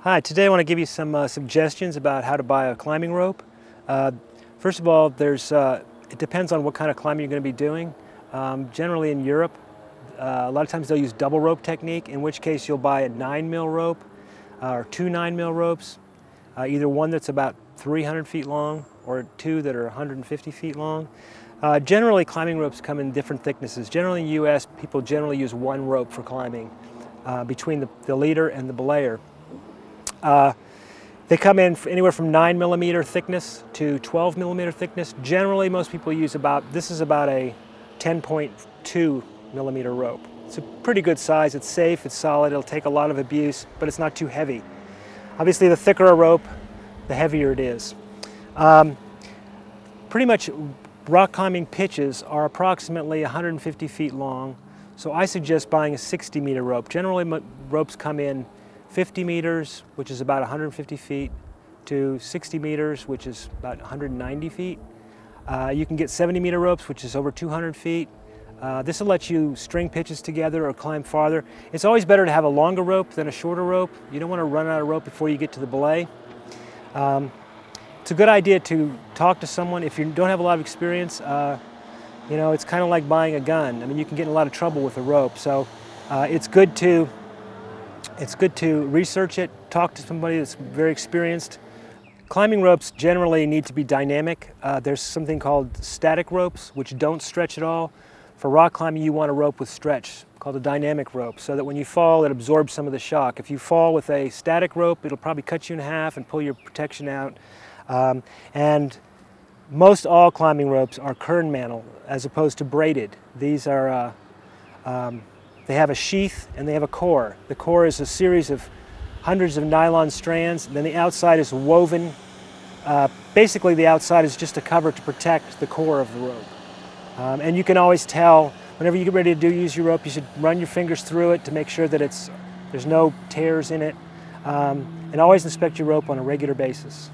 Hi, today I want to give you some suggestions about how to buy a climbing rope. First of all, it depends on what kind of climbing you're going to be doing. Generally in Europe, a lot of times they'll use double rope technique, in which case you'll buy a 9mm rope or two 9mm ropes, either one that's about 300 feet long or two that are 150 feet long. Generally, climbing ropes come in different thicknesses. Generally in the U.S., people generally use one rope for climbing between the leader and the belayer. They come in anywhere from 9mm thickness to 12mm thickness. Generally, most people use this is about a 10.2mm rope. It's a pretty good size. It's safe, it's solid, it'll take a lot of abuse, but it's not too heavy. Obviously, the thicker a rope, the heavier it is. Pretty much rock climbing pitches are approximately 150 feet long, so I suggest buying a 60-meter rope. Generally, ropes come in 50 meters, which is about 150 feet, to 60 meters, which is about 190 feet. You can get 70-meter ropes, which is over 200 feet. This will let you string pitches together or climb farther. It's always better to have a longer rope than a shorter rope. You don't want to run out of rope before you get to the belay. It's a good idea to talk to someone if you don't have a lot of experience. You know, it's kind of like buying a gun. I mean, you can get in a lot of trouble with a rope, so it's good to research it, talk to somebody that's very experienced. Climbing ropes generally need to be dynamic. There's something called static ropes, which don't stretch at all. For rock climbing, you want a rope with stretch, called a dynamic rope, so that when you fall, it absorbs some of the shock. If you fall with a static rope, it'll probably cut you in half and pull your protection out. And most all climbing ropes are kern mantle, as opposed to braided. These are they have a sheath and they have a core. The core is a series of hundreds of nylon strands, and then the outside is woven. Basically, the outside is just a cover to protect the core of the rope. And you can always tell, whenever you get ready to use your rope, you should run your fingers through it to make sure that there's no tears in it. And always inspect your rope on a regular basis.